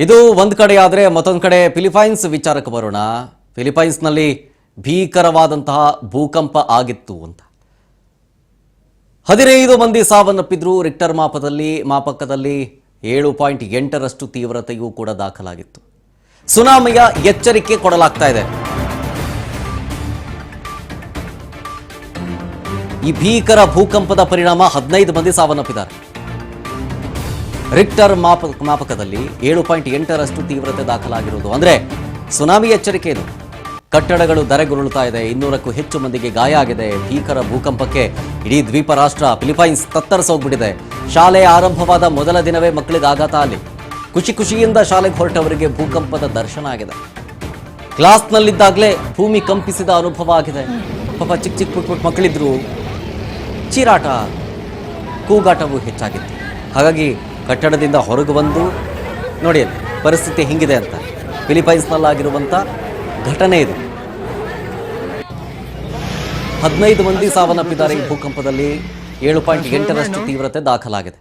ಇದು ಒಂದು ಕಡೆ ಆದರೆ ಮತ್ತೊಂದು ಕಡೆ ಫಿಲಿಪೈನ್ಸ್ ವಿಚಾರಕ್ಕೆ ಬರೋಣ. ಫಿಲಿಪೈನ್ಸ್ನಲ್ಲಿ ಭೀಕರವಾದಂತಹ ಭೂಕಂಪ ಆಗಿತ್ತು ಅಂತ 15 ಮಂದಿ ಸಾವನ್ನಪ್ಪಿದ್ರು. ರಿಕ್ಟರ್ ಮಾಪಕದಲ್ಲಿ 7.8ರಷ್ಟು ತೀವ್ರತೆಯೂ ಕೂಡ ದಾಖಲಾಗಿತ್ತು. ಸುನಾಮಿಯ ಎಚ್ಚರಿಕೆ ಕೊಡಲಾಗ್ತಾ ಇದೆ. ಈ ಭೀಕರ ಭೂಕಂಪದ ಪರಿಣಾಮ 15 ಮಂದಿ ಸಾವನ್ನಪ್ಪಿದ್ದಾರೆ. ರಿಕ್ಟರ್ ಮಾಪಕದಲ್ಲಿ 7.8ರಷ್ಟು ತೀವ್ರತೆ ದಾಖಲಾಗಿರುವುದು ಅಂದ್ರೆ ಸುನಾಮಿ ಎಚ್ಚರಿಕೆ ಇದು. ಕಟ್ಟಡಗಳು ಧರೆಗುರುಳುತ್ತಾ ಇದೆ. 200ಕ್ಕೂ ಹೆಚ್ಚು ಮಂದಿಗೆ ಗಾಯ ಆಗಿದೆ. ಭೀಕರ ಭೂಕಂಪಕ್ಕೆ ಇಡೀ ದ್ವೀಪ ರಾಷ್ಟ್ರ ಫಿಲಿಪೈನ್ಸ್ ತತ್ತರಿಸೋಗ್ಬಿಟ್ಟಿದೆ. ಶಾಲೆ ಆರಂಭವಾದ ಮೊದಲ ದಿನವೇ ಮಕ್ಕಳಿಗೆ ಆಘಾತ. ಅಲ್ಲಿ ಖುಷಿಯಿಂದ ಶಾಲೆಗೆ ಹೊರಟವರಿಗೆ ಭೂಕಂಪದ ದರ್ಶನ ಆಗಿದೆ. ಕ್ಲಾಸ್ನಲ್ಲಿದ್ದಾಗಲೇ ಭೂಮಿ ಕಂಪಿಸಿದ ಅನುಭವ ಆಗಿದೆ. ಪಾಪ ಚಿಕ್ಕ ಪುಟ್ಟ ಮಕ್ಕಳಿದ್ರು. ಚೀರಾಟ ಕೂಗಾಟವು ಹೆಚ್ಚಾಗಿತ್ತು. ಹಾಗಾಗಿ ಕಟ್ಟಡದಿಂದ ಹೊರಗೆ ಬಂದು ನೋಡಿ ಪರಿಸ್ಥಿತಿ ಹಿಂಗಿದೆ ಅಂತ ಫಿಲಿಪೈನ್ಸ್ನಲ್ಲಾಗಿರುವಂಥ ಘಟನೆ ಇದು. 15 ಮಂದಿ ಸಾವನ್ನಪ್ಪಿದ್ದಾರೆ. ಈ ಭೂಕಂಪದಲ್ಲಿ 7.8ರಷ್ಟು ತೀವ್ರತೆ ದಾಖಲಾಗಿದೆ.